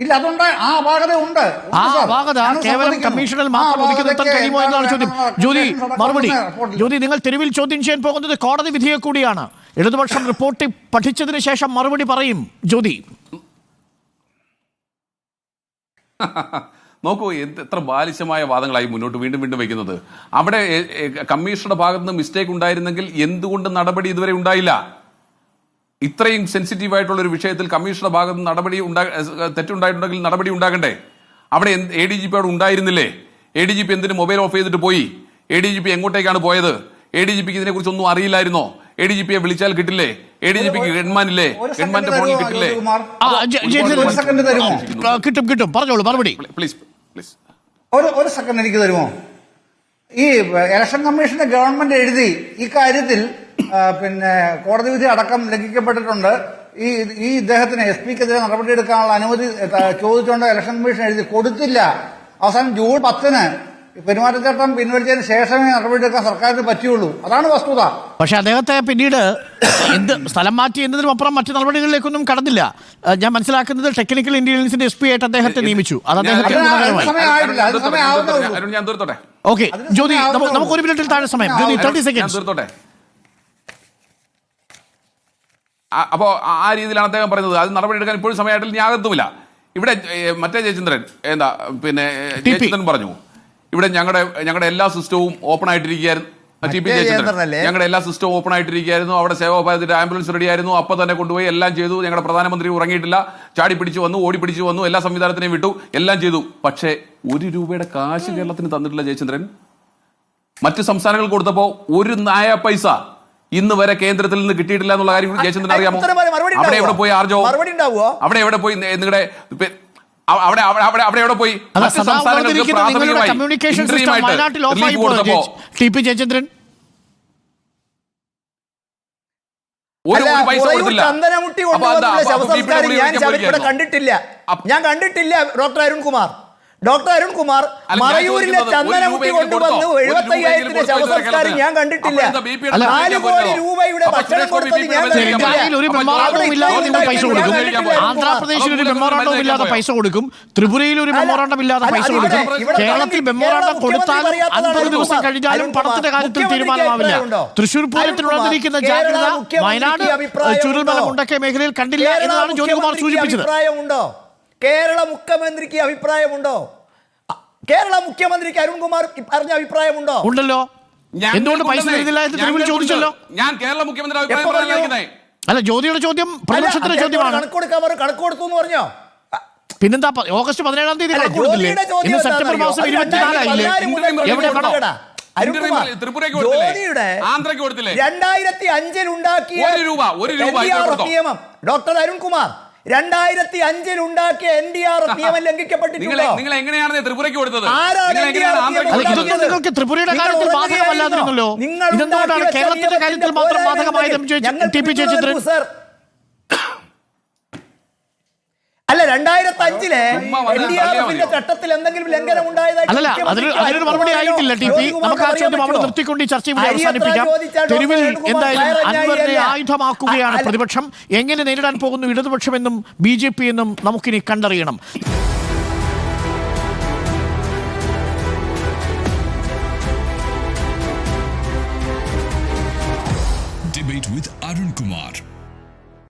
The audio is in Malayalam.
ഇല്ല, അതുണ്ട്, ആ അപാകത ഉണ്ട്. ആ അപാകത കേവലം കമ്മീഷനിൽ മാത്രം ഒതുക്കി നിർത്താൻ കഴിയുമോ എന്നാണ് ചോദ്യം. ജ്യോതി, മറുപടി. ജ്യോതി, നിങ്ങൾ തെരുവിൽ ചോദ്യം ചെയ്യാൻ പോകുന്നത് കോടതി വിധിയെ കൂടിയാണ്. ഇടതുപക്ഷം റിപ്പോർട്ട് പഠിച്ചതിന് ശേഷം മറുപടി പറയും. ജ്യോതി, നോക്കൂ, എത്ര ബാലിശമായ വാദങ്ങളായി മുന്നോട്ട് വീണ്ടും വീണ്ടും വയ്ക്കുന്നത്. അവിടെ കമ്മീഷണറുടെ ഭാഗത്ത് നിന്ന് മിസ്റ്റേക്ക് ഉണ്ടായിരുന്നെങ്കിൽ എന്തുകൊണ്ട് നടപടി ഇതുവരെ ഉണ്ടായില്ല? ഇത്രയും സെൻസിറ്റീവ് ആയിട്ടുള്ള ഒരു വിഷയത്തിൽ കമ്മീഷണറുടെ ഭാഗത്ത് നിന്ന് തെറ്റുണ്ടായിട്ടുണ്ടെങ്കിൽ നടപടി ഉണ്ടാകണ്ടേ? അവിടെ ADGP അവിടെ ഉണ്ടായിരുന്നില്ലേ? ADGP എന്തിന് മൊബൈൽ ഓഫ് ചെയ്തിട്ട് പോയി? ADGP എങ്ങോട്ടേക്കാണ് പോയത്? ADGPക്ക് ഇതിനെ കുറിച്ച് ഒന്നും അറിയില്ലായിരുന്നോ? ADGPയെ വിളിച്ചാൽ കിട്ടില്ലേ? ADGPക്ക് ഗൺമാനില്ലേ? ഗൺമാന്റെ ഫോണിൽ കിട്ടില്ലേ? കിട്ടും. പറഞ്ഞോളൂ, മറുപടി പ്ലീസ്. ഒരു സെക്കൻഡ് എനിക്ക് തരുമോ? ഈ ഇലക്ഷൻ കമ്മീഷന്റെ ഗവൺമെന്റ് എഴുതി ഈ കാര്യത്തിൽ കോടതി വിധി അടക്കം ലംഘിക്കപ്പെട്ടിട്ടുണ്ട്, ഈ ഇദ്ദേഹത്തിന് SP-ക്കെതിരെ നടപടിയെടുക്കാനുള്ള അനുമതി ചോദിച്ചുകൊണ്ട് ഇലക്ഷൻ കമ്മീഷൻ എഴുതി കൊടുത്തില്ല. അവസാനം ജൂൺ 10-ന് പെരുമാറ്റച്ചട്ടം പിൻവലിച്ചതിന് ശേഷമേ നടപടിയെടുക്കാൻ സർക്കാരിന് പറ്റുള്ളൂ. അതാണ് വസ്തുത. പക്ഷെ അദ്ദേഹത്തെ പിന്നീട് സ്ഥലം മാറ്റി എന്നതിനും അപ്പുറം മറ്റു നടപടികളിലേക്കൊന്നും കടന്നില്ല. ഞാൻ മനസ്സിലാക്കുന്നത് ടെക്നിക്കൽ ഇന്റലിജൻസിന്റെ SP ആയിട്ട് അദ്ദേഹത്തെ നിയമിച്ചു. അത് അദ്ദേഹത്തിന് ഓക്കെ. ജ്യോതി, നമുക്ക് 1 മിനിറ്റിൽ താഴെ സമയം. ജ്യോതി, 30 സെക്കൻഡ്. അപ്പോൾ ആ രീതിയിലാണ് അദ്ദേഹം പറയുന്നത്. അത് നടപടിയെടുക്കാൻ ഇപ്പോഴും സമയമായിട്ടില്ല, ഞാൻ അകത്തുമില്ല. ഇവിടെ മറ്റേ ജയചന്ദ്രൻ ജയചന്ദ്രൻ പറഞ്ഞു, ഇവിടെ ഞങ്ങളുടെ എല്ലാ സിസ്റ്റവും ഓപ്പൺ ആയിട്ടിരിക്കുകയായിരുന്നു. TP ജയചന്ദ്രൻ, ഞങ്ങളുടെ എല്ലാ സിസ്റ്റവും ഓപ്പൺ ആയിട്ടിരിക്കുകയായിരുന്നു. അവിടെ സേവാഭാരതിന്റെ ആംബുലൻസ് റെഡി ആയിരുന്നു. അപ്പം തന്നെ കൊണ്ടുപോയി എല്ലാം ചെയ്തു. ഞങ്ങളുടെ പ്രധാനമന്ത്രി ഉറങ്ങിയിട്ടില്ല, ചാടി പിടിച്ചു വന്നു, ഓടി പിടിച്ചു വന്നു, എല്ലാ സംവിധാനത്തിനെയും വിട്ടു, എല്ലാം ചെയ്തു. പക്ഷേ 1 രൂപയുടെ കാശ് കേരളത്തിന് തന്നിട്ടില്ല ജയചന്ദ്രൻ. മറ്റ് സംസ്ഥാനങ്ങൾ കൊടുത്തപ്പോൾ 1 നായ പൈസ ഇന്ന് വരെ കേന്ദ്രത്തിൽ നിന്ന് കിട്ടിയിട്ടില്ല എന്നുള്ള കാര്യം ജയചന്ദ്രൻ അറിയാമോ? അവിടെ എവിടെ പോയി ആർജോ? അവിടെ എവിടെ പോയി നിങ്ങളുടെ അവിടെ എവിടെ പോയി? സംസ്ഥാനങ്ങൾക്ക് പ്രാഥമികമായി റിലീഫ് കൊടുത്തപ്പോ ജയചന്ദ്രൻ ഒരു പൈസ കൊടുത്തില്ല. ഞാൻ കണ്ടിട്ടില്ല ഡോക്ടർ അരുൺകുമാർ മറയൂരിലെ ചന്ദനമുട്ടി കൊണ്ടുവന്നു 75,000 ശവസംസ്കാരം ഞാൻ കണ്ടിട്ടില്ല. 4 കോടി രൂപയുടെ ഭക്ഷണം കൊടുത്തത് ഞാൻ ആന്ധ്രാപ്രദേശിൽ ഒരു മെമ്മോറാണ്ടവും ഇല്ലാതെ പൈസ കൊടുക്കും, ത്രിപുരയിൽ ഒരു മെമ്മോറാണ്ടം ഇല്ലാതെ പൈസ കൊടുക്കും. കേരളത്തിൽ മെമ്മോറാണ്ടം കൊടുത്താൽ 50 ദിവസം കഴിഞ്ഞാലും പണത്തിന്റെ കാര്യത്തിൽ തീരുമാനമാവില്ല. തൃശൂർ പൂരത്തിനുള്ളതിരിക്കുന്ന ജാഗ്രത വയനാട് ചുരുൾമല മുണ്ടക്കൈ മേഖലയിൽ കണ്ടില്ല എന്നാണ് ജ്യോതികുമാർ സൂചിപ്പിച്ചത്. കേരള മുഖ്യമന്ത്രിക്ക് അഭിപ്രായമുണ്ടോ? കേരള മുഖ്യമന്ത്രിക്ക് അരുൺകുമാർ പറഞ്ഞ അഭിപ്രായമുണ്ടോ? ഉണ്ടല്ലോ. എന്തുകൊണ്ട് പൈസ തരുന്നില്ല എന്ന് തെരുവിൽ ചോദിച്ചല്ലോ. ഞാൻ കേരള മുഖ്യമന്ത്രി അഭിപ്രായം അല്ല, ജ്യോതിയുടെ ചോദ്യം പ്രതിപക്ഷത്തിന്റെ ചോദ്യമാണ്. കണക്ക് കൊടുത്തു എന്ന് പറഞ്ഞോ? പിന്നെന്താ, ഓഗസ്റ്റ് 17-ാം തീയതി കണക്ക് കൊടുത്തില്ലേ? ഇന്ന് സെപ്റ്റംബർ മാസം 24-ആയില്ലേ? എവിടെ പണം? ജ്യോതിയുടെ 2005-ൽ ഉണ്ടാക്കിയ നിയമം ഡോക്ടർ അരുൺകുമാർ 2005-ൽ ഉണ്ടാക്കിയ NDRF നിയമം ലംഘിക്കപ്പെട്ടിട്ടുണ്ടോ? നിങ്ങൾ എങ്ങനെയാണ് ത്രിപുരയ്ക്ക് കൊടുത്തത്? നിങ്ങൾക്ക് ത്രിപുരയുടെ കാര്യത്തിൽ ബാധകമല്ലാതിരുന്നല്ലോ. ഇതെന്തുകൊണ്ടാണ് കേരളത്തിന്റെ കാര്യത്തിൽ മാത്രം ബാധകമായത്? TP ജയചന്ദ്രൻ, അല്ല 2005-ലെ NDRFന്റെ ചട്ടത്തിൽ എന്തെങ്കിലും ലംഘനം ഉണ്ടായതായി അല്ല, അതിനൊരു മറുപടി ആയിട്ടില്ല. TP, നമുക്ക് ആ ചോദ്യം അവിടെ നിർത്തിക്കൊണ്ട് ഈ ചർച്ച ഇവിടെ അവസാനിപ്പിക്കാം. തെരുവിൽ എന്തായാലും അൻവറിനെ ആയുധമാക്കുകയാണ് പ്രതിപക്ഷം. എങ്ങനെ നേരിടാൻ പോകുന്നു ഇടതുപക്ഷമെന്നും BJP എന്നും നമുക്കിനി കണ്ടറിയണം.